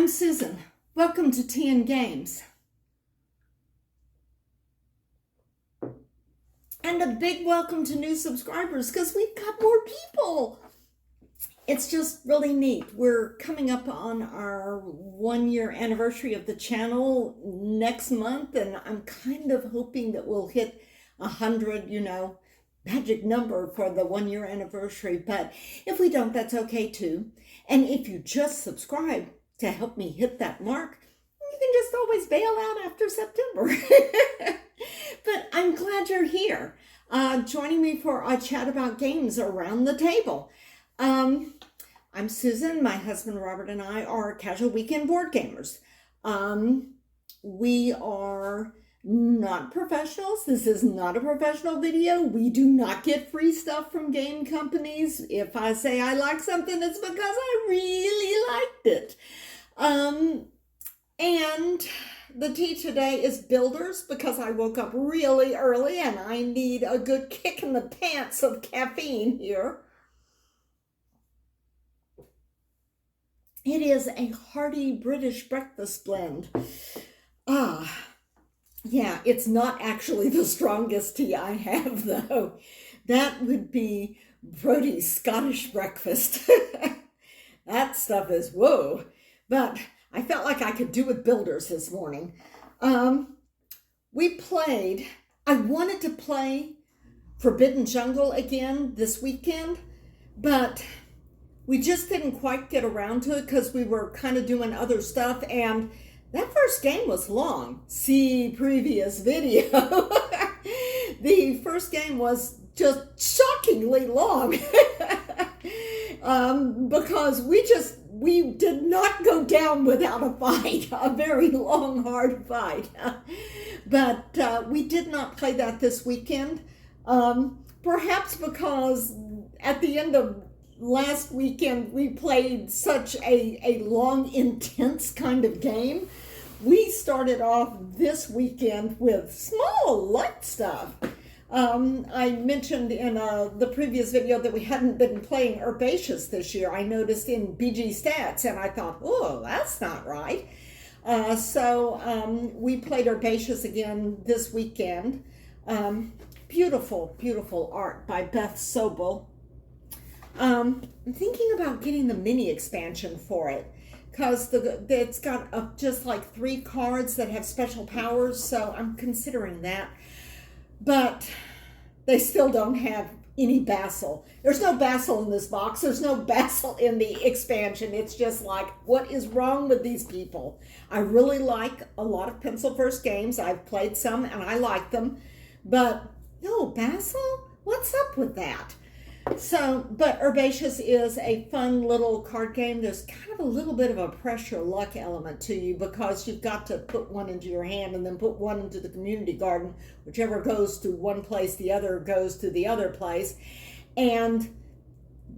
I'm Susan. Welcome to Tea and Games. And a big welcome to new subscribers because we've got more people. It's just really neat. We're coming up on our 1-year anniversary of the channel next month, and I'm kind of hoping that we'll hit 100, magic number for the 1-year anniversary. But if we don't, that's okay too. And if you just subscribe to help me hit that mark, you can just always bail out after September. But I'm glad you're here, joining me for a chat about games around the table. I'm Susan. My husband Robert and I are casual weekend board gamers. We are not professionals. This is not a professional video. We do not get free stuff from game companies. If I say I like something, it's because I really liked it. And the tea today is Builders because I woke up really early and I need a good kick in the pants of caffeine here. It is a hearty British breakfast blend. Yeah, it's not actually the strongest tea I have, though. That would be Brody's Scottish breakfast. That stuff is whoa. But I felt like I could do with Builders this morning. I wanted to play Forbidden Jungle again this weekend, but we just didn't quite get around to it because we were kind of doing other stuff, and that first game was long. See previous video. The first game was just shockingly long because we did not go down without a fight, a very long, hard fight. But we did not play that this weekend, perhaps because at the end of last weekend we played such a long, intense kind of game. We started off this weekend with small, light stuff. I mentioned in the previous video that we hadn't been playing Herbaceous this year. I noticed in BG Stats, and I thought, oh, that's not right. So we played Herbaceous again this weekend. Beautiful, beautiful art by Beth Sobel. I'm thinking about getting the mini expansion for it because it's got just like 3 cards that have special powers, so I'm considering that. But they still don't have any Basil. There's no Basil in this box. There's no Basil in the expansion. It's just like, what is wrong with these people? I really like a lot of Pencil First games. I've played some and I like them, but no Basil? What's up with that? So, but Herbaceous is a fun little card game. There's kind of a little bit of a pressure luck element to you because you've got to put one into your hand and then put one into the community garden. Whichever goes to one place, the other goes to the other place. And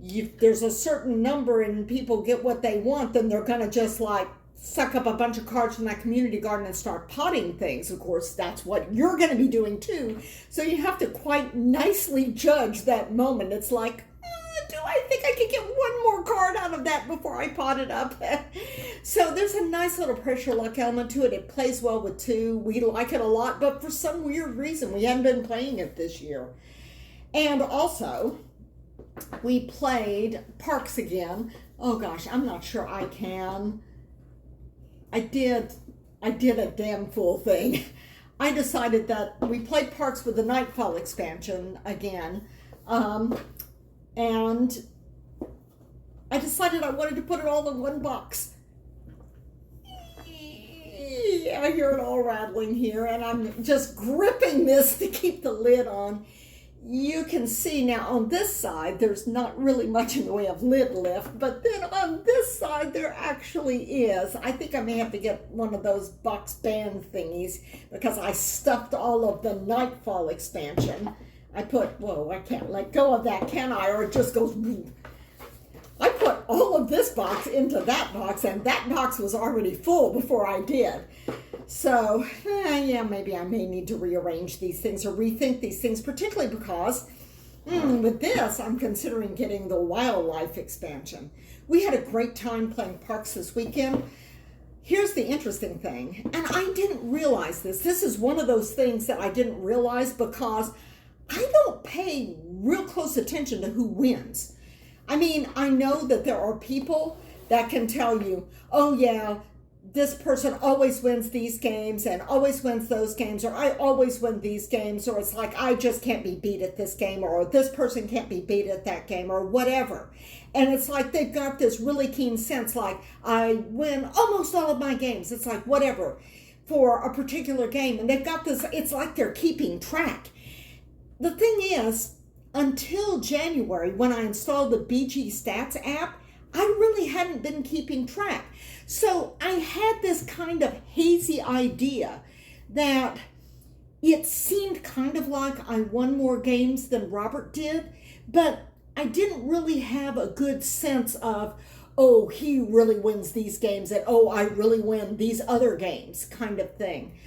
there's a certain number and people get what they want, then they're going to just like suck up a bunch of cards from that community garden and start potting things. Of course, that's what you're going to be doing too. So you have to quite nicely judge that moment. It's like, do I think I could get one more card out of that before I pot it up? So there's a nice little pressure luck element to it. It plays well with 2. We like it a lot, but for some weird reason, we haven't been playing it this year. And also, we played Parks again. Oh gosh, I'm not sure I can. I did a damn fool thing. I decided that we played Parks with the Nightfall expansion again, and I decided I wanted to put it all in one box. I hear it all rattling here, and I'm just gripping this to keep the lid on. You can see now on this side, there's not really much in the way of lid lift, but then on this side, there actually is. I think I may have to get one of those box band thingies because I stuffed all of the Nightfall expansion. I can't let go of that, can I? Or it just goes, I put all of this box into that box, and that box was already full before I did. So, yeah, maybe I may need to rearrange these things or rethink these things, particularly because with this, I'm considering getting the Wildlife expansion. We had a great time playing Parks this weekend. here's the interesting thing, and I didn't realize this. This is one of those things that I didn't realize because I don't pay real close attention to who wins. I mean, I know that there are people that can tell you, oh yeah, this person always wins these games and always wins those games, or I always win these games, or it's like I just can't be beat at this game, or this person can't be beat at that game, or whatever. And it's like they've got this really keen sense, like I win almost all of my games. It's like whatever for a particular game. And they've got this, it's like they're keeping track. The thing is, until January, when I installed the BG Stats app, I really hadn't been keeping track. So I had this kind of hazy idea that it seemed kind of like I won more games than Robert did, but I didn't really have a good sense of, oh, he really wins these games, and oh, I really win these other games kind of thing.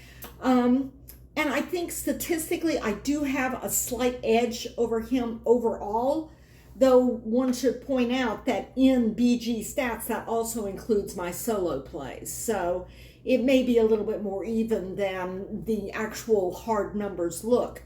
And I think statistically I do have a slight edge over him overall, though one should point out that in BG Stats, that also includes my solo plays. So it may be a little bit more even than the actual hard numbers look.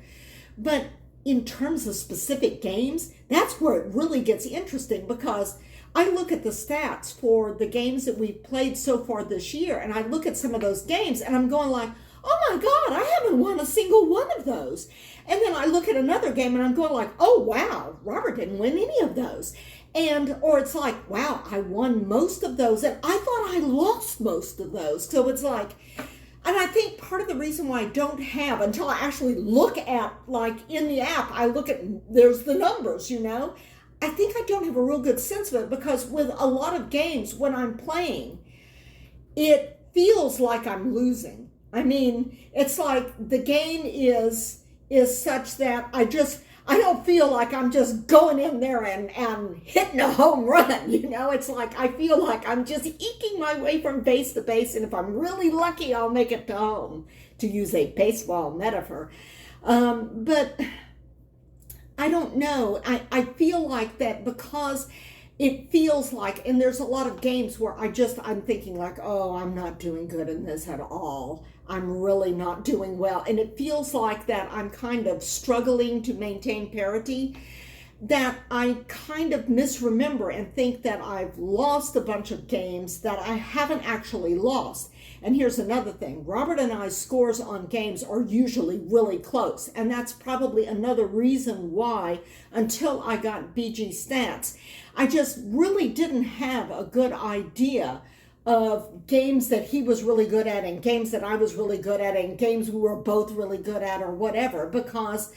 But in terms of specific games, that's where it really gets interesting, because I look at the stats for the games that we've played so far this year, and I look at some of those games, and I'm going like, oh my God, I haven't won a single one of those. And then I look at another game and I'm going like, oh wow, Robert didn't win any of those. Or it's like, wow, I won most of those and I thought I lost most of those. So it's like, and I think part of the reason why I don't have, until I actually look at, like in the app, I look at, there's the numbers, I think I don't have a real good sense of it, because with a lot of games when I'm playing, it feels like I'm losing. I mean, it's like the game is such that I don't feel like I'm just going in there and hitting a home run, It's like I feel like I'm just eking my way from base to base, and if I'm really lucky, I'll make it to home, to use a baseball metaphor. But I don't know. I feel like that because it feels like, and there's a lot of games where I'm thinking like, oh, I'm not doing good in this at all. I'm really not doing well. And it feels like that I'm kind of struggling to maintain parity, that I kind of misremember and think that I've lost a bunch of games that I haven't actually lost. And here's another thing. Robert and I's scores on games are usually really close. And that's probably another reason why, until I got BG Stats, I just really didn't have a good idea of games that he was really good at and games that I was really good at and games we were both really good at or whatever, because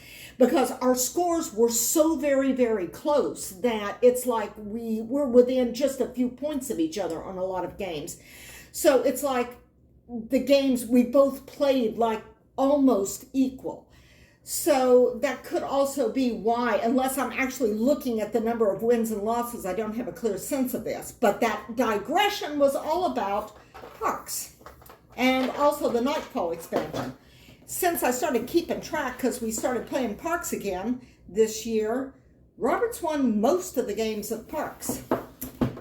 our scores were so very, very close that it's like we were within just a few points of each other on a lot of games. So it's like the games we both played like almost equal. So that could also be why, unless I'm actually looking at the number of wins and losses, I don't have a clear sense of this. But that digression was all about Parks and also the Nightfall expansion. Since I started keeping track, because we started playing Parks again this year, Robert's won most of the games of Parks.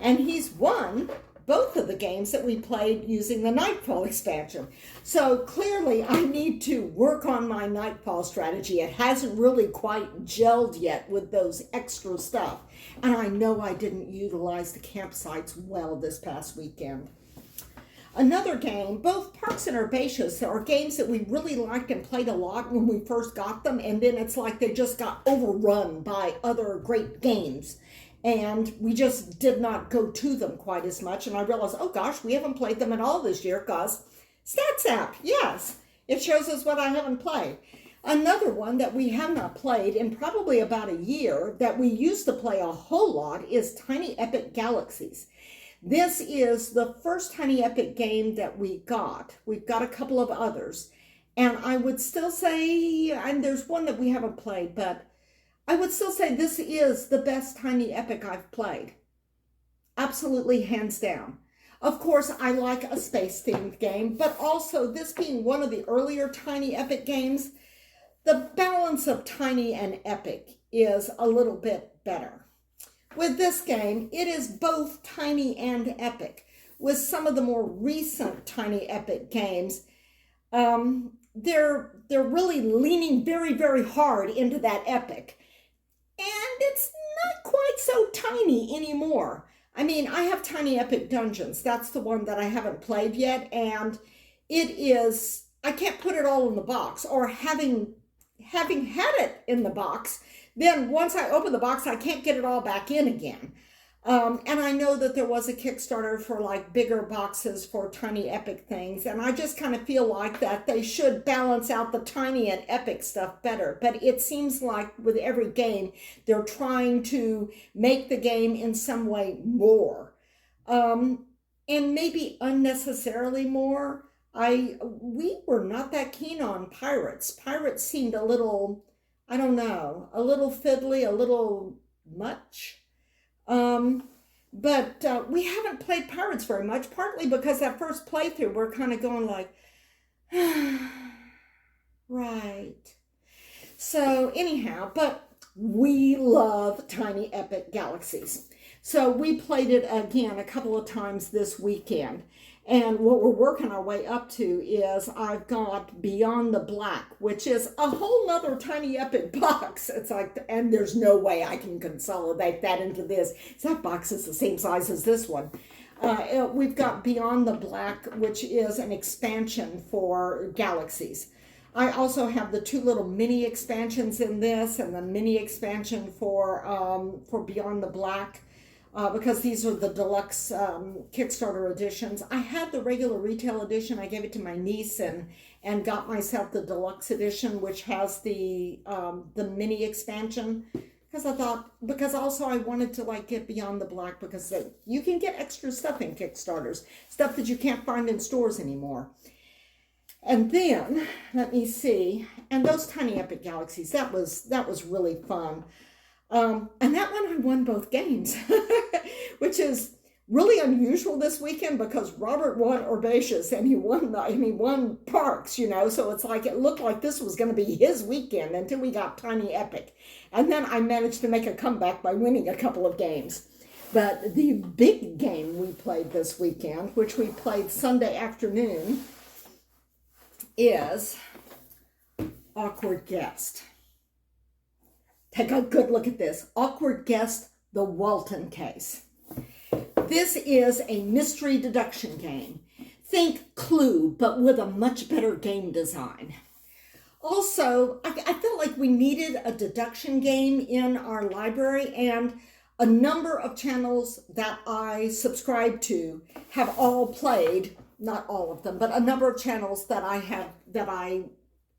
And he's won both of the games that we played using the Nightfall expansion. So clearly I need to work on my Nightfall strategy. It hasn't really quite gelled yet with those extra stuff. And I know I didn't utilize the campsites well this past weekend. Another game, both Parks and Herbaceous, are games that we really liked and played a lot when we first got them, and then it's like they just got overrun by other great games. And we just did not go to them quite as much. And I realized, oh gosh, we haven't played them at all this year because Stats app, yes, it shows us what I haven't played. Another one that we have not played in probably about a year that we used to play a whole lot is Tiny Epic Galaxies. This is the first Tiny Epic game that we got. We've got a couple of others. And I would still say, and there's one that we haven't played, but I would still say this is the best Tiny Epic I've played. Absolutely, hands down. Of course, I like a space-themed game, but also this being one of the earlier Tiny Epic games, the balance of Tiny and Epic is a little bit better. With this game, it is both Tiny and Epic, with some of the more recent Tiny Epic games, they're really leaning very, very hard into that epic. And it's not quite so tiny anymore. I mean, I have Tiny Epic Dungeons. That's the one that I haven't played yet. And it is, I can't put it all in the box. Or having had it in the box, then once I open the box, I can't get it all back in again. And I know that there was a Kickstarter for like bigger boxes for Tiny Epic things. And I just kind of feel like that they should balance out the tiny and epic stuff better. But it seems like with every game, they're trying to make the game in some way more. And maybe unnecessarily more. We were not that keen on Pirates. Pirates seemed a little, I don't know, a little fiddly, a little much. But we haven't played Pirates very much, partly because that first playthrough we're kind of going like, right. So anyhow, but we love Tiny Epic Galaxies. So we played it again a couple of times this weekend. And what we're working our way up to is I've got Beyond the Black, which is a whole nother Tiny Epic box. It's like, and there's no way I can consolidate that into this. That box is the same size as this one. We've got Beyond the Black, which is an expansion for Galaxies. I also have the two little mini expansions in this and the mini expansion for Beyond the Black. Because these are the deluxe Kickstarter editions. I had the regular retail edition. I gave it to my niece and got myself the deluxe edition, which has the mini expansion. Because also I wanted to like get Beyond the Black because you can get extra stuff in Kickstarters, stuff that you can't find in stores anymore. And then, let me see, and those Tiny Epic Galaxies, that was really fun. And that one I won both games, which is really unusual this weekend because Robert won Herbaceous and he won Parks, you know, so it's like it looked like this was going to be his weekend until we got Tiny Epic. And then I managed to make a comeback by winning a couple of games. But the big game we played this weekend, which we played Sunday afternoon, is Awkward Guest. Take a good look at this. Awkward Guest, the Walton Case. This is a mystery deduction game. Think Clue, but with a much better game design. Also, I felt like we needed a deduction game in our library, and a number of channels that I subscribe to have all played, not all of them, but a number of channels that I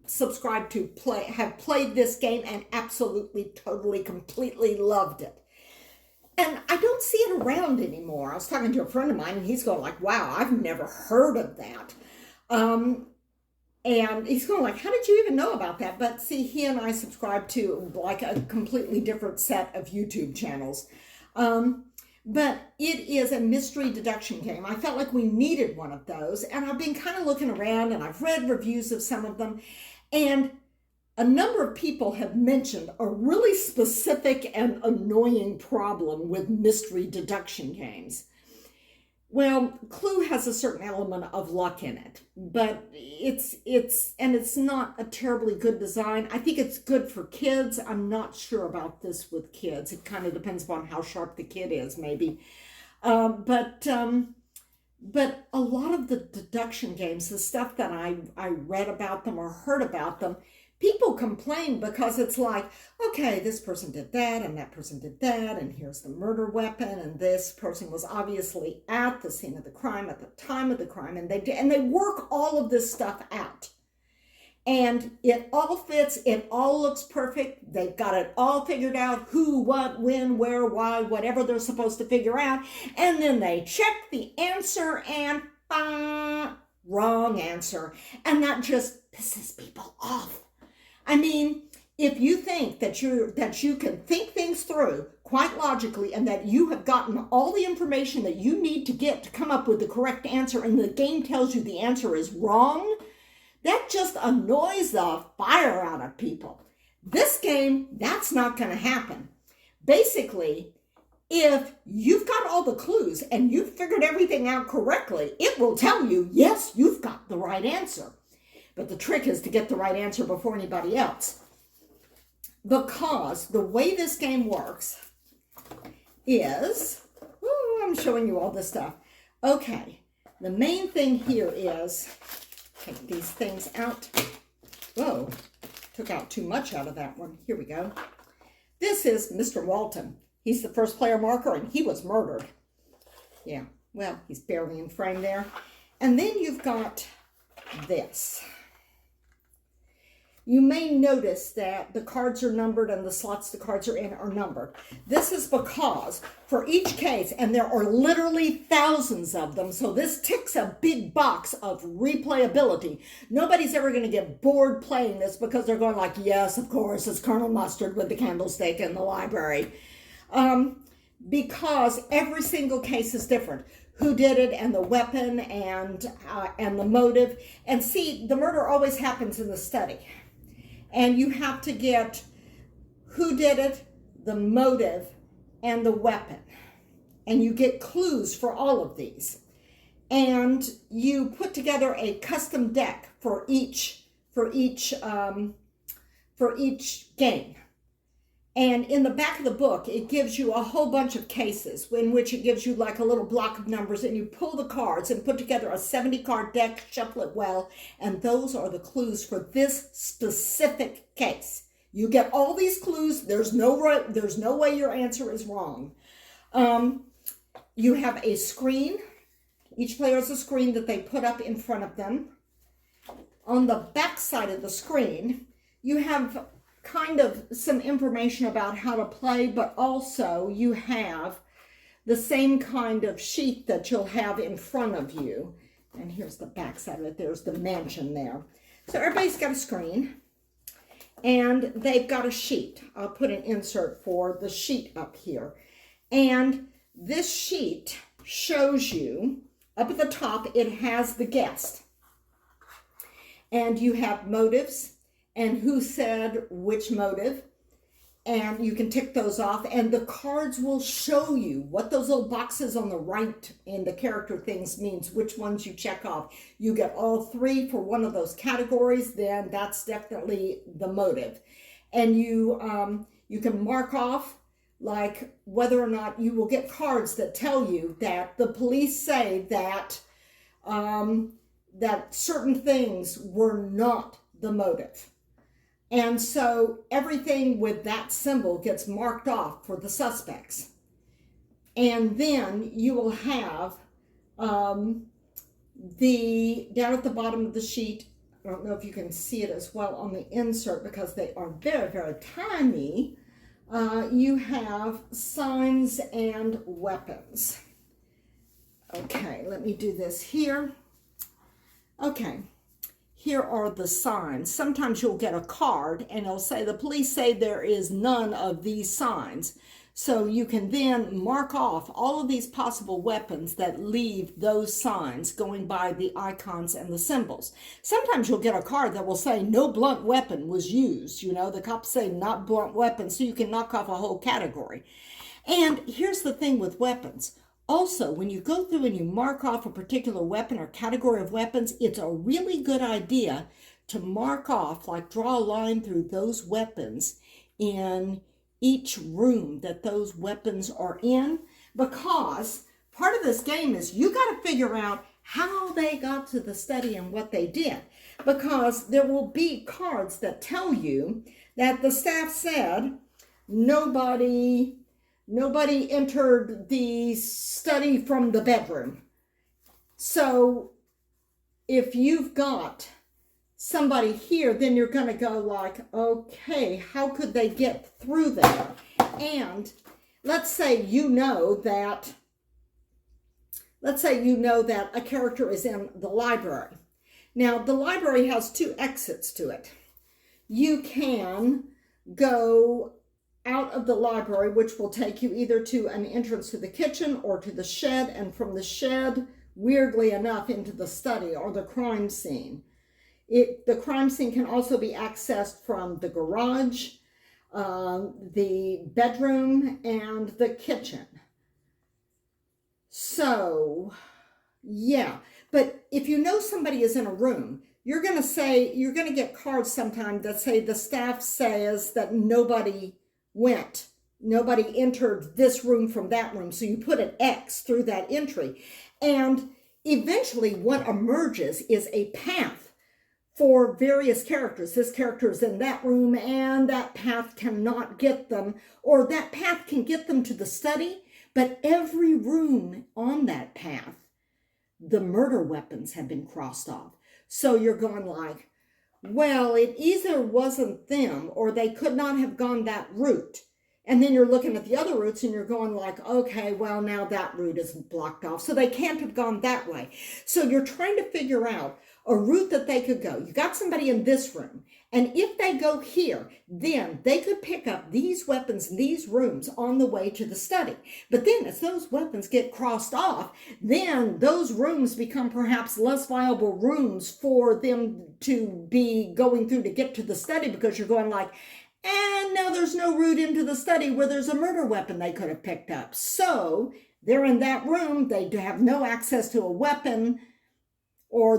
subscribe to have played this game and absolutely, totally, completely loved it. And I don't see it around anymore. I was talking to a friend of mine and he's going like, wow, I've never heard of that. And he's going like, how did you even know about that? But see, he and I subscribe to like a completely different set of YouTube channels. But it is a mystery deduction game. I felt like we needed one of those. And I've been kind of looking around and I've read reviews of some of them. And a number of people have mentioned a really specific and annoying problem with mystery deduction games. Well, Clue has a certain element of luck in it, but it's not a terribly good design. I think it's good for kids. I'm not sure about this with kids. It kind of depends upon how sharp the kid is, maybe. But a lot of the deduction games, the stuff that I read about them or heard about them, people complain because it's like, okay, this person did that and that person did that, and here's the murder weapon, and this person was obviously at the scene of the crime at the time of the crime, and they work all of this stuff out. And it all fits, it all looks perfect. They've got it all figured out, who, what, when, where, why, whatever they're supposed to figure out. And then they check the answer and wrong answer. And that just pisses people off. I mean, if you think that you can think things through quite logically and that you have gotten all the information that you need to get to come up with the correct answer and the game tells you the answer is wrong, that just annoys the fire out of people. This game, that's not going to happen. Basically, if you've got all the clues and you've figured everything out correctly, it will tell you, yes, you've got the right answer. But the trick is to get the right answer before anybody else. Because the way this game works is, I'm showing you all this stuff. Okay, the main thing here is, take these things out. Whoa, took out too much out of that one. Here we go. This is Mr. Walton. He's the first player marker, and he was murdered. Yeah, well, he's barely in frame there. And then you've got this. You may notice that the cards are numbered and the slots the cards are in are numbered. This is because for each case, and there are literally thousands of them, so this ticks a big box of replayability. Nobody's ever going to get bored playing this because they're going like, yes, of course, it's Colonel Mustard with the candlestick in the library. Because every single case is different. Who did it, and the weapon, and the motive. And see, the murder always happens in the study. And you have to get who did it, the motive, and the weapon. And you get clues for all of these. And you put together a custom deck for each game. And in the back of the book, it gives you a whole bunch of cases in which it gives you like a little block of numbers, and you pull the cards and put together a 70-card deck, shuffle it well, and those are the clues for this specific case. You get all these clues. There's no way your answer is wrong. You have a screen. Each player has a screen that they put up in front of them. On the back side of the screen, you have kind of some information about how to play, but also you have the same kind of sheet that you'll have in front of you. And here's the back side of it. There's the mansion there. So everybody's got a screen, and they've got a sheet. I'll put an insert for the sheet up here. And this sheet shows you, up at the top, it has the guest. And you have motives, and who said which motive, and you can tick those off, and the cards will show you what those little boxes on the right in the character things means, which ones you check off. You get all three for one of those categories, then that's definitely the motive. And you can mark off like whether or not you will get cards that tell you that the police say that that certain things were not the motive. And so everything with that symbol gets marked off for the suspects. And then you will have down at the bottom of the sheet, I don't know if you can see it as well on the insert because they are very, very tiny, you have signs and weapons. Okay, let me do this here. Okay. Here are the signs. Sometimes you'll get a card and it'll say the police say there is none of these signs. So you can then mark off all of these possible weapons that leave those signs going by the icons and the symbols. Sometimes you'll get a card that will say no blunt weapon was used. You know, the cops say not blunt weapon, so you can knock off a whole category. And here's the thing with weapons. Also, when you go through and you mark off a particular weapon or category of weapons, it's a really good idea to mark off, like draw a line through those weapons in each room that those weapons are in, because part of this game is you got to figure out how they got to the study and what they did, because there will be cards that tell you that the staff said nobody entered the study from the bedroom. So if you've got somebody here, then you're going to go like, okay, how could they get through there? And let's say you know that a character is in the library. Now, the library has two exits to it. You can go out of the library, which will take you either to an entrance to the kitchen or to the shed, and from the shed, weirdly enough, into the study or the crime scene. The crime scene can also be accessed from the garage. the bedroom, and the kitchen. So, yeah. But if you know somebody is in a room, you're going to get cards sometime that say the staff says that nobody entered this room from that room. So you put an X through that entry. And eventually what emerges is a path for various characters. This character is in that room and that path cannot get them, or that path can get them to the study, but every room on that path, the murder weapons have been crossed off. So you're going like, well, it either wasn't them or they could not have gone that route. And then you're looking at the other routes and you're going like, okay, well, now that route is blocked off. So they can't have gone that way. So you're trying to figure out a route that they could go. You got somebody in this room. And if they go here, then they could pick up these weapons in these rooms on the way to the study. But then as those weapons get crossed off, then those rooms become perhaps less viable rooms for them to be going through to get to the study, because you're going like, and now there's no route into the study where there's a murder weapon they could have picked up. So they're in that room. They have no access to a weapon, or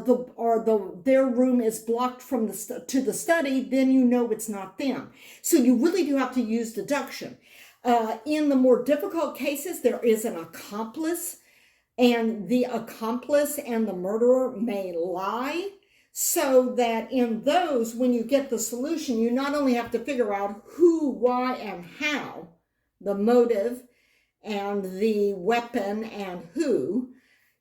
their room is blocked from to the study. Then you know it's not them. So you really do have to use deduction. In the more difficult cases, there is an accomplice, and the accomplice and the murderer may lie. So that in those, when you get the solution, you not only have to figure out who, why, and how, the motive and the weapon and who,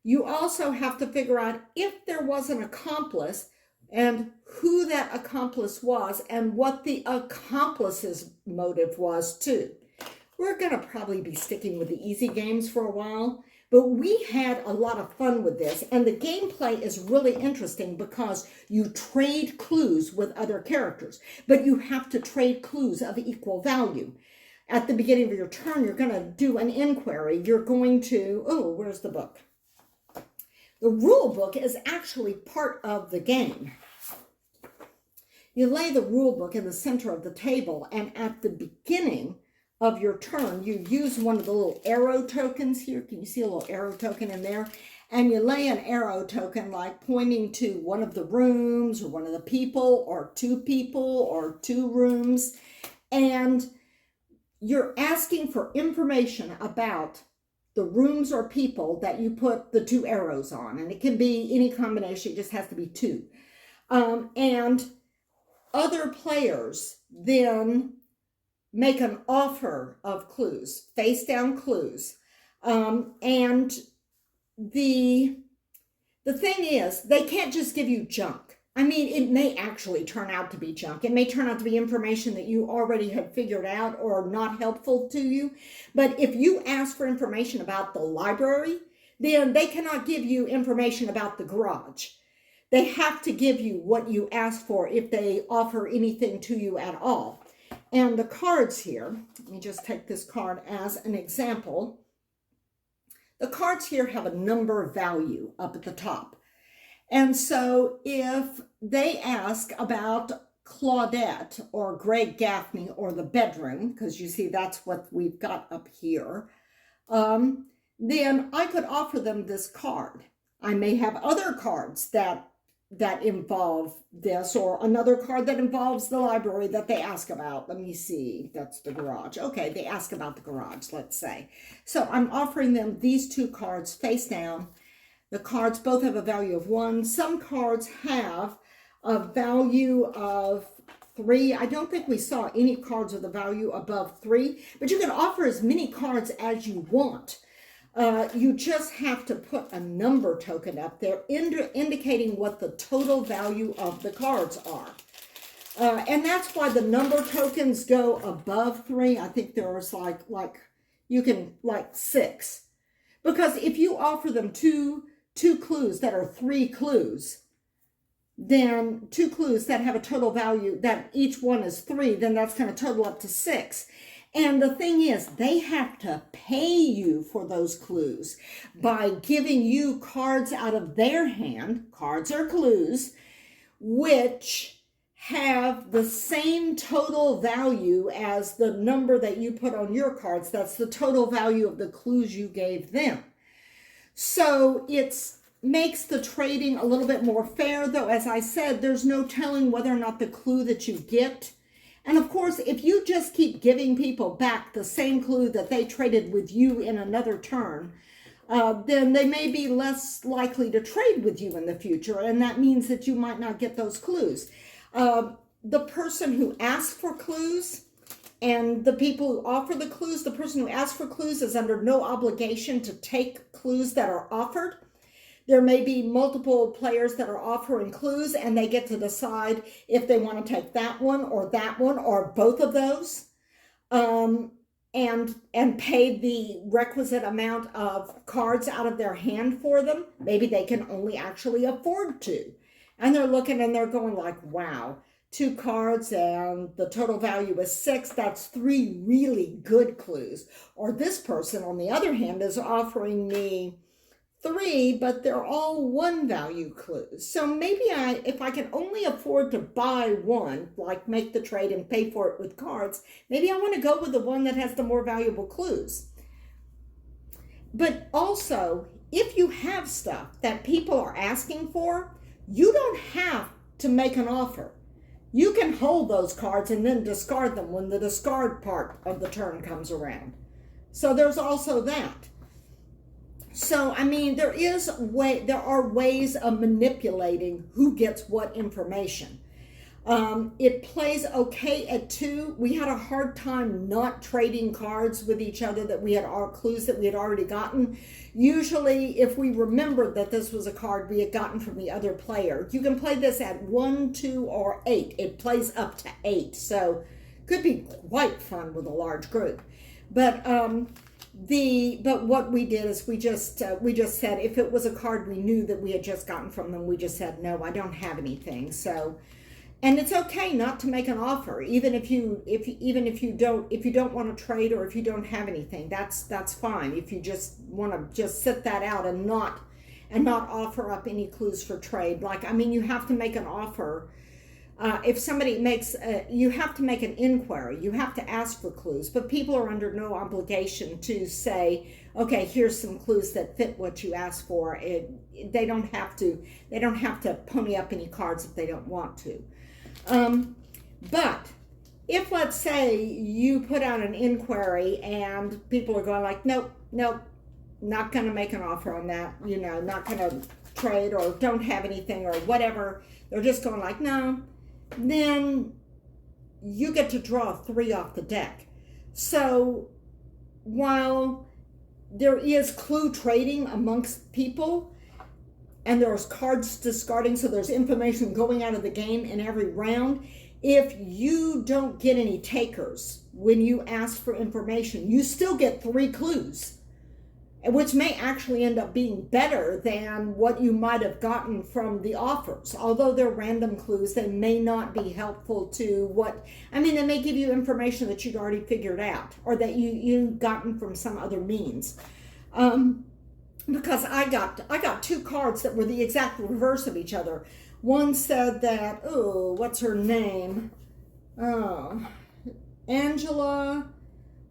you also have to figure out if there was an accomplice and who that accomplice was and what the accomplice's motive was too. We're going to probably be sticking with the easy games for a while. But we had a lot of fun with this, and the gameplay is really interesting because you trade clues with other characters, but you have to trade clues of equal value. At the beginning of your turn, you're going to do an inquiry. You're going to, where's the book? The rule book is actually part of the game. You lay the rule book in the center of the table, and at the beginning of your turn, you use one of the little arrow tokens here. Can you see a little arrow token in there? And you lay an arrow token like pointing to one of the rooms or one of the people or two rooms. And you're asking for information about the rooms or people that you put the two arrows on. And it can be any combination. It just has to be two. And other players then make an offer of clues, face down clues. And the thing is, they can't just give you junk. I mean, it may actually turn out to be junk. It may turn out to be information that you already had figured out or not helpful to you. But if you ask for information about the library, then they cannot give you information about the garage. They have to give you what you ask for if they offer anything to you at all. And the cards here, let me just take this card as an example. The cards here have a number value up at the top. And so if they ask about Claudette or Greg Gaffney or the bedroom, because you see that's what we've got up here, then I could offer them this card. I may have other cards that involve this, or another card that involves the library that they ask about. Let me see, that's the garage. Okay, they ask about the garage, let's say. So I'm offering them these two cards face down. The cards both have a value of 1. Some cards have a value of 3. I don't think we saw any cards with a value above 3, but you can offer as many cards as you want. You just have to put a number token up there indicating what the total value of the cards are. And that's why the number tokens go above 3. I think there was like 6. Because if you offer them two clues that are 3 clues, then 2 clues that have a total value that each one is 3, then that's going to total up to 6. And the thing is, they have to pay you for those clues by giving you cards out of their hand, cards are clues, which have the same total value as the number that you put on your cards. That's the total value of the clues you gave them. So it makes the trading a little bit more fair, though, as I said, there's no telling whether or not the clue that you get. And of course, if you just keep giving people back the same clue that they traded with you in another turn, then they may be less likely to trade with you in the future. And that means that you might not get those clues. The person who asks for clues and the people who offer the clues, the person who asks for clues is under no obligation to take clues that are offered. There may be multiple players that are offering clues, and they get to decide if they want to take that one or both of those, and pay the requisite amount of cards out of their hand for them. Maybe they can only actually afford to. And they're looking and they're going like, wow, 2 cards and the total value is 6. That's 3 really good clues. Or this person, on the other hand, is offering me 3, but they're all 1 value clues. So maybe if I can only afford to buy one, like make the trade and pay for it with cards, maybe I want to go with the one that has the more valuable clues. But also, if you have stuff that people are asking for, you don't have to make an offer. You can hold those cards and then discard them when the discard part of the turn comes around. So there's also that. So, I mean, there are ways of manipulating who gets what information. It plays okay at 2. We had a hard time not trading cards with each other that we had our clues that we had already gotten. Usually, if we remembered that this was a card we had gotten from the other player, you can play this at 1, 2, or 8. It plays up to 8, so could be quite fun with a large group. But what we did is we just said if it was a card we knew that we had just gotten from them, we just said no, I don't have anything. So, and it's okay not to make an offer, even if you don't want to trade or if you don't have anything. That's fine. If you just want to just sit that out and not offer up any clues for trade. Like, I mean, you have to make an offer. If somebody you have to make an inquiry, you have to ask for clues, but people are under no obligation to say, okay, here's some clues that fit what you asked for. They don't have to pony up any cards if they don't want to. But if, let's say, you put out an inquiry and people are going like, nope, not going to make an offer on that, not going to trade or don't have anything or whatever, they're just going like, no, then you get to draw 3 off the deck. So while there is clue trading amongst people and there's cards discarding, so there's information going out of the game in every round, if you don't get any takers when you ask for information, you still get 3 clues, which may actually end up being better than what you might have gotten from the offers. Although they're random clues, they may not be helpful to they may give you information that you'd already figured out or that you'd gotten from some other means. Because I got 2 cards that were the exact reverse of each other. One said that, what's her name? Angela.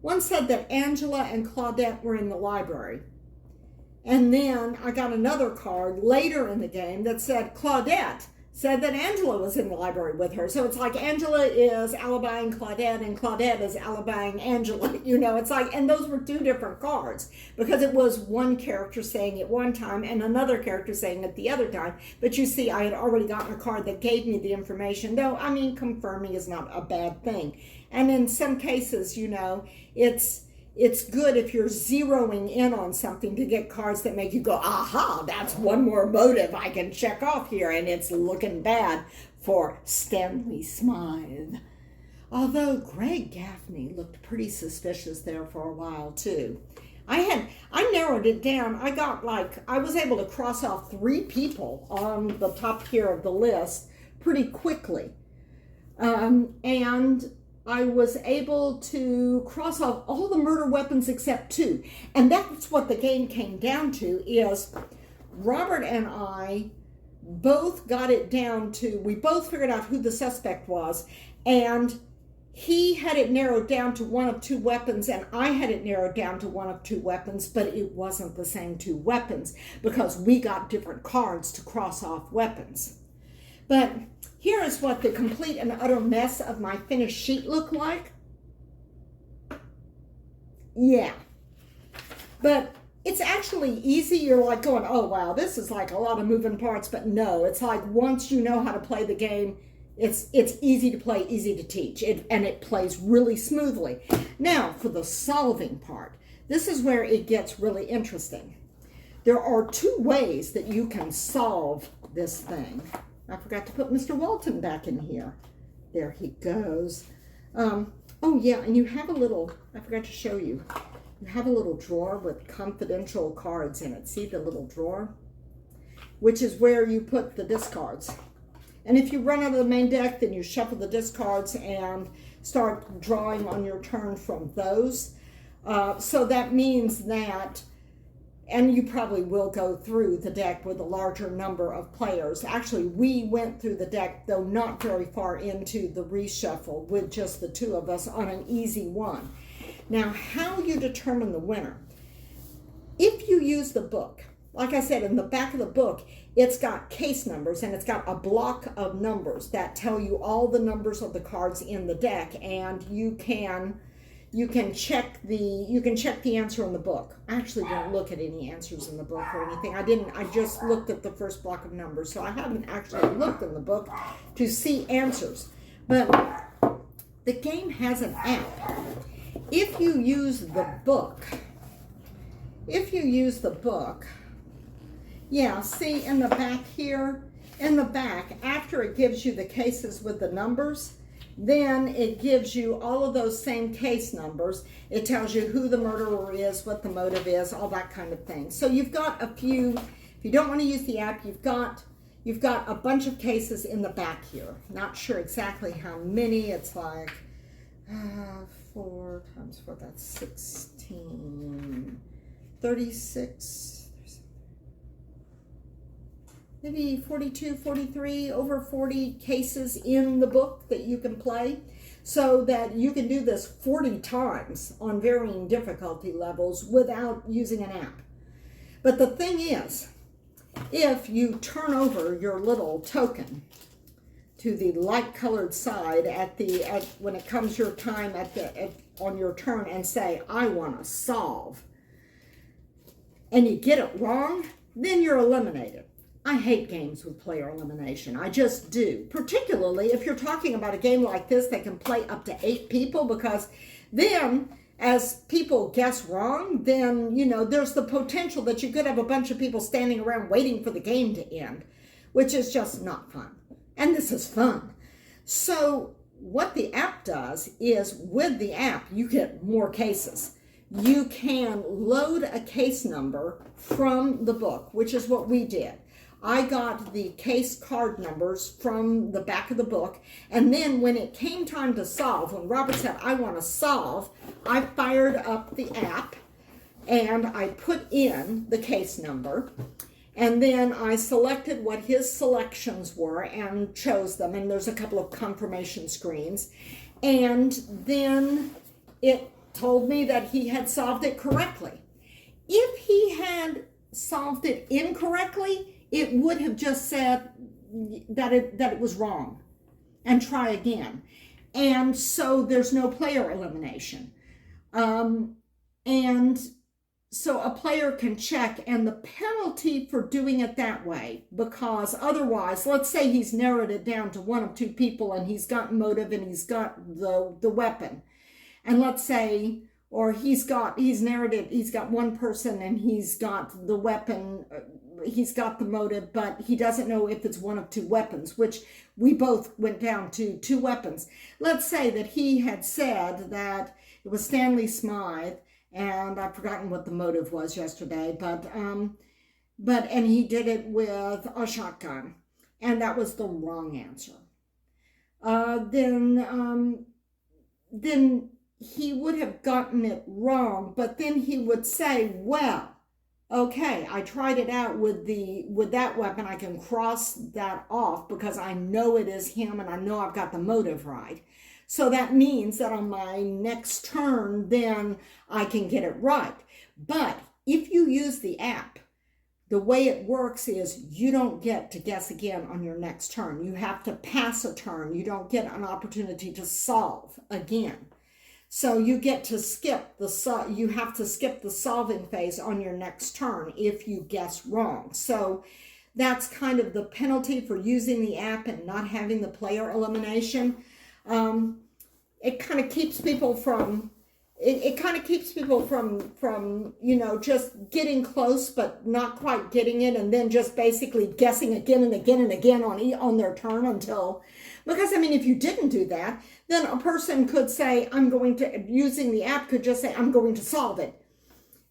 One said that Angela and Claudette were in the library. And then I got another card later in the game that said Claudette said that Angela was in the library with her. So it's like Angela is alibying Claudette and Claudette is alibying Angela. It's like, and those were 2 different cards because it was one character saying it one time and another character saying it the other time. But you see, I had already gotten a card that gave me the information, though, confirming is not a bad thing. And in some cases, it's good if you're zeroing in on something to get cards that make you go, aha, that's one more motive I can check off here, and it's looking bad for Stanley Smythe. Although Greg Gaffney looked pretty suspicious there for a while too. I narrowed it down. I was able to cross off 3 people on the top tier of the list pretty quickly. And I was able to cross off all the murder weapons except 2. And that's what the game came down to, is Robert and I both got it down to, we both figured out who the suspect was, and he had it narrowed down to one of two weapons, and I had it narrowed down to one of two weapons, but it wasn't the same two weapons because we got different cards to cross off weapons. But here is what the complete and utter mess of my finished sheet looked like. Yeah. But it's actually easy. You're like going, oh, wow, this is like a lot of moving parts. But no, it's like once you know how to play the game, it's easy to play, easy to teach, and it plays really smoothly. Now, for the solving part, this is where it gets really interesting. There are two ways that you can solve this thing. I forgot to put Mr. Walton back in here. There he goes. Oh, yeah, and you have a little, I forgot to show you. You have a little drawer with confidential cards in it. See the little drawer? Which is where you put the discards. And if you run out of the main deck, then you shuffle the discards and start drawing on your turn from those. So that means that, and you probably will go through the deck with a larger number of players. Actually, we went through the deck, though not very far into the reshuffle, with just the two of us on an easy one. Now, how you determine the winner. If you use the book, like I said, in the back of the book, it's got case numbers, and it's got a block of numbers that tell you all the numbers of the cards in the deck, and you can check the answer in the book. I actually don't look at any answers in the book or anything. I just looked at the first block of numbers, so I haven't actually looked in the book to see answers. But the game has an app. If you use the book, yeah, see in the back here, in the back, after it gives you the cases with the numbers, then it gives you all of those same case numbers. It tells you who the murderer is, what the motive is, all that kind of thing. So you've got a few, if you don't want to use the app, you've got a bunch of cases in the back here. Not sure exactly how many. It's like 4 times 4, that's 16, 36, maybe 42, 43, over 40 cases in the book that you can play, so that you can do this 40 times on varying difficulty levels without using an app. But the thing is, if you turn over your little token to the light colored side when it comes your time on your turn and say, I want to solve, and you get it wrong, then you're eliminated. I hate games with player elimination. I just do. Particularly if you're talking about a game like this that can play up to 8 people, because then as people guess wrong, then, there's the potential that you could have a bunch of people standing around waiting for the game to end, which is just not fun. And this is fun. So what the app does is, with the app, you get more cases. You can load a case number from the book, which is what we did. I got the case card numbers from the back of the book, and then when it came time to solve, when Robert said, I want to solve, I fired up the app, and I put in the case number, and then I selected what his selections were and chose them, and there's a couple of confirmation screens, and then it told me that he had solved it correctly. If he had solved it incorrectly, it would have just said that it was wrong and try again. And so there's no player elimination. And so a player can check, and the penalty for doing it that way, because otherwise, let's say he's narrowed it down to one of two people, and he's got motive and he's got the weapon. And let's say, or he's got one person and he's got the weapon, he's got the motive, but he doesn't know if it's one of two weapons, which we both went down to 2 weapons. Let's say that he had said that it was Stanley Smythe, and I've forgotten what the motive was yesterday, but and he did it with a shotgun, and that was the wrong answer. Then he would have gotten it wrong, but then he would say, well, okay, I tried it out with that weapon. I can cross that off because I know it is him and I know I've got the motive right. So that means that on my next turn, then I can get it right. But if you use the app, the way it works is you don't get to guess again on your next turn. You have to pass a turn. You don't get an opportunity to solve again. So you get to skip you have to skip the solving phase on your next turn if you guess wrong. So that's kind of the penalty for using the app and not having the player elimination. It kind of keeps people from just getting close but not quite getting it, and then just basically guessing again and again and again on their turn until, because I mean, if you didn't do that, then a person could say, using the app could just say, I'm going to solve it.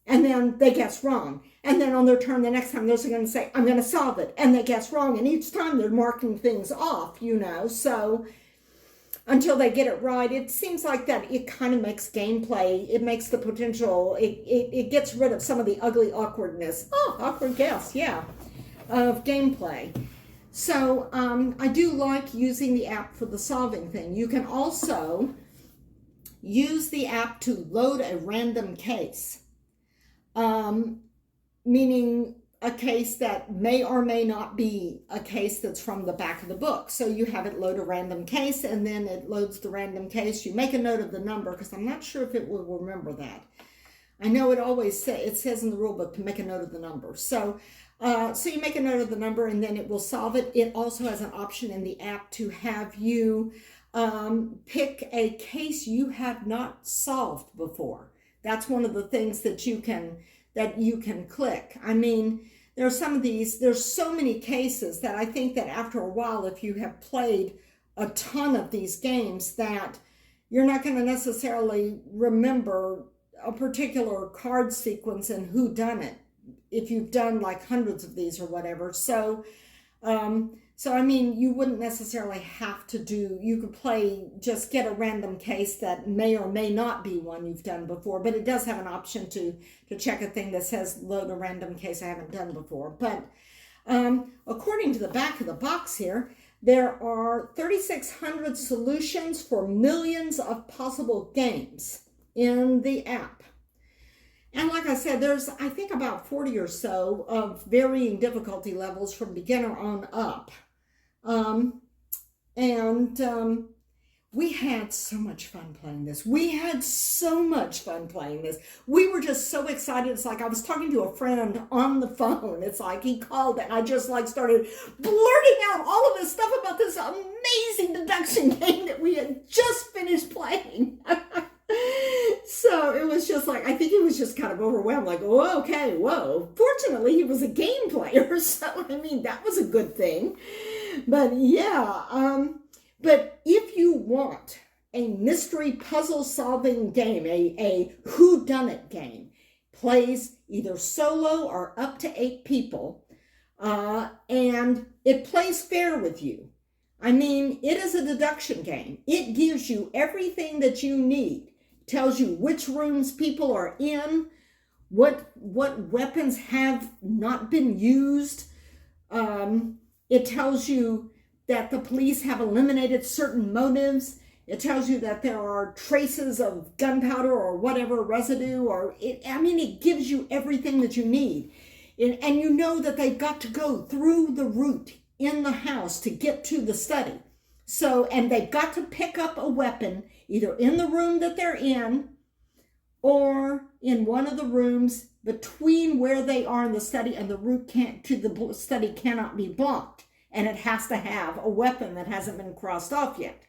And then they guess wrong. And then on their turn the next time, they're going to say, I'm going to solve it. And they guess wrong. And each time they're marking things off, so until they get it right. It seems like that it kind of makes gameplay, it makes the potential, it gets rid of some of the ugly awkwardness. Oh, awkward guess, yeah, of gameplay. So I do like using the app for the solving thing. You can also use the app to load a random case, meaning a case that may or may not be a case that's from the back of the book. So you have it load a random case, and then it loads the random case. You make a note of the number, because I'm not sure if it will remember that. I know it says in the rule book to make a note of the number. So you make a note of the number, and then it will solve it. It also has an option in the app to have you pick a case you have not solved before. That's one of the things that you can click. I mean, there's so many cases that I think that after a while, if you have played a ton of these games, that you're not going to necessarily remember a particular card sequence and who done it, if you've done like hundreds of these or whatever. So I mean, you wouldn't necessarily have to you could just get a random case that may or may not be one you've done before, but it does have an option to check a thing that says load a random case I haven't done before. But according to the back of the box here, there are 3,600 solutions for millions of possible games in the app. And like I said, there's, I think, about 40 or so of varying difficulty levels from beginner on up. We had so much fun playing this. We were just so excited. It's like I was talking to a friend on the phone. It's like he called and I just started blurting out all of this stuff about this amazing deduction game that we had just finished playing. So it was just like, I think he was just kind of overwhelmed, like, oh, okay, whoa. Fortunately, he was a game player, so I mean, that was a good thing. But yeah, but if you want a mystery puzzle solving game, a whodunit game, plays either solo or up to 8 people, and it plays fair with you. I mean, it is a deduction game. It gives you everything that you need. Tells you which rooms people are in, what weapons have not been used. It tells you that the police have eliminated certain motives. It tells you that there are traces of gunpowder or whatever residue, it gives you everything that you need. And you know that they've got to go through the route in the house to get to the study. So, and they've got to pick up a weapon either in the room that they're in or in one of the rooms between where they are in the study, and the route to the study cannot be blocked. And it has to have a weapon that hasn't been crossed off yet.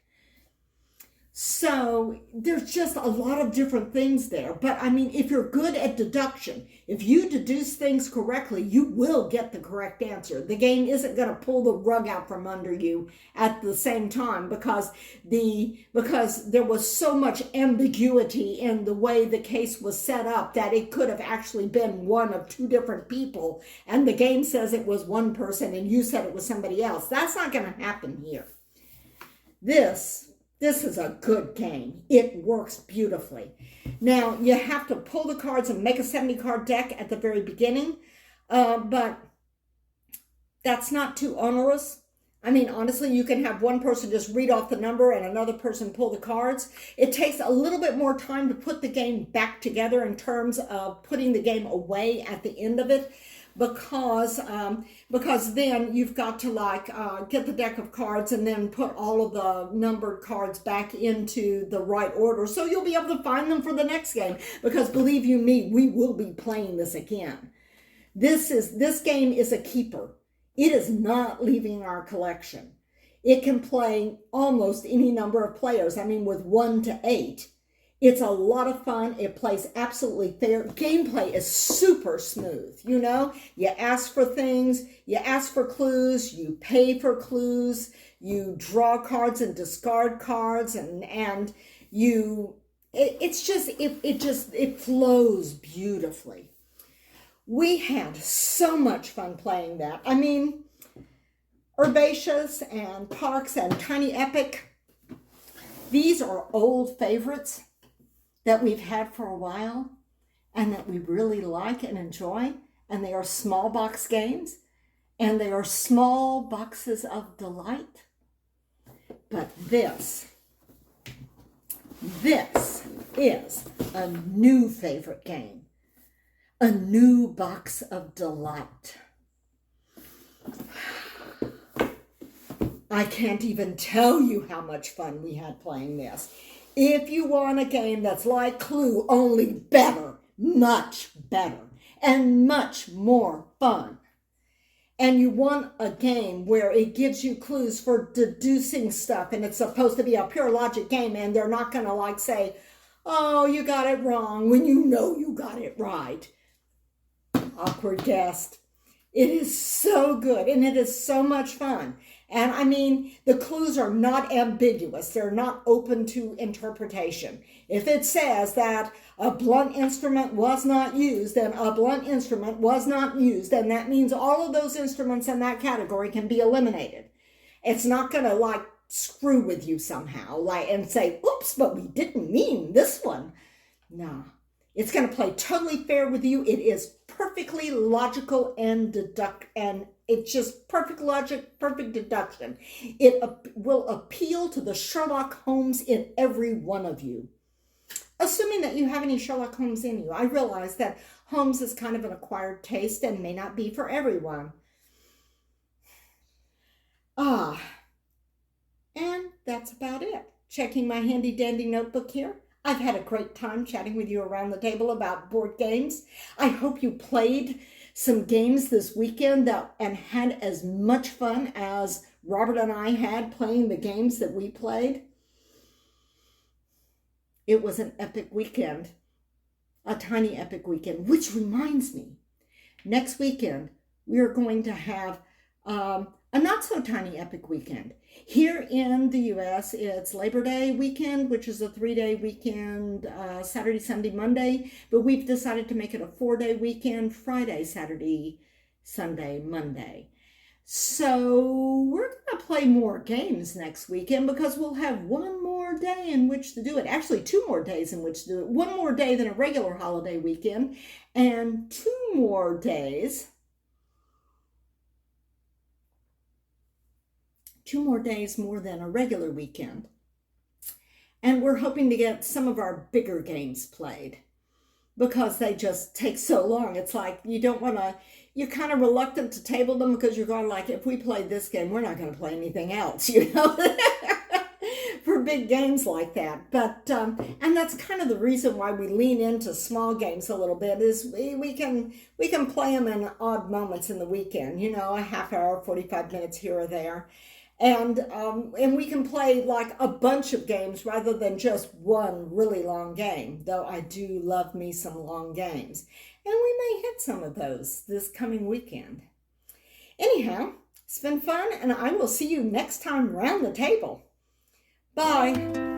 So there's just a lot of different things there. But I mean, if you're good at deduction, if you deduce things correctly, you will get the correct answer. The game isn't going to pull the rug out from under you at the same time because there was so much ambiguity in the way the case was set up that it could have actually been one of 2 different people. And the game says it was one person and you said it was somebody else. That's not going to happen here. This This is a good game. It works beautifully. Now, you have to pull the cards and make a 70 card deck at the very beginning, but that's not too onerous. I mean, honestly, you can have one person just read off the number and another person pull the cards. It takes a little bit more time to put the game back together in terms of putting the game away at the end of it, because then you've got to get the deck of cards and then put all of the numbered cards back into the right order, so you'll be able to find them for the next game, because believe you me, we will be playing this again. This game is a keeper. It is not leaving our collection. It can play almost any number of players. I mean, with 1 to 8. It's a lot of fun. It plays absolutely fair. Gameplay is super smooth. You know, you ask for things, you ask for clues, you pay for clues, you draw cards and discard cards, and it flows beautifully. We had so much fun playing that. I mean, Herbaceous and Parks and Tiny Epic, these are old favorites that we've had for a while and that we really like and enjoy. And they are small box games, and they are small boxes of delight. But this is a new favorite game. A new box of delight. I can't even tell you how much fun we had playing this. If you want a game that's like Clue, only better, much better, and much more fun, and you want a game where it gives you clues for deducing stuff, and it's supposed to be a pure logic game, and they're not going to say, oh, you got it wrong, when you know you got it right. Awkward Guest. It is so good, and it is so much fun. And I mean, the clues are not ambiguous. They're not open to interpretation. If it says that a blunt instrument was not used, then a blunt instrument was not used, and that means all of those instruments in that category can be eliminated. It's not going to screw with you somehow, and say, oops, but we didn't mean this one. No. It's going to play totally fair with you. It is perfectly logical and it's just perfect logic, perfect deduction. It will appeal to the Sherlock Holmes in every one of you. Assuming that you have any Sherlock Holmes in you. I realize that Holmes is kind of an acquired taste and may not be for everyone. And that's about it. Checking my handy dandy notebook here. I've had a great time chatting with you around the table about board games. I hope you played some games this weekend and had as much fun as Robert and I had playing the games that we played. It was an epic weekend, a tiny epic weekend, which reminds me, next weekend we are going to have a not so tiny epic weekend. Here in the U.S., it's Labor Day weekend, which is a 3-day weekend, Saturday, Sunday, Monday. But we've decided to make it a 4-day weekend, Friday, Saturday, Sunday, Monday. So we're going to play more games next weekend because we'll have one more day in which to do it. Actually, 2 more days in which to do it. One more day than a regular holiday weekend, and 2 more days. 2 more days more than a regular weekend. And we're hoping to get some of our bigger games played because they just take so long. It's like you don't want to, you're kind of reluctant to table them because you're going if we play this game, we're not going to play anything else, for big games like that. But, and that's kind of the reason why we lean into small games a little bit is we can play them in odd moments in the weekend, a half hour, 45 minutes here or there. And we can play a bunch of games rather than just one really long game, though I do love me some long games. And we may hit some of those this coming weekend. Anyhow, it's been fun, and I will see you next time round the table. Bye.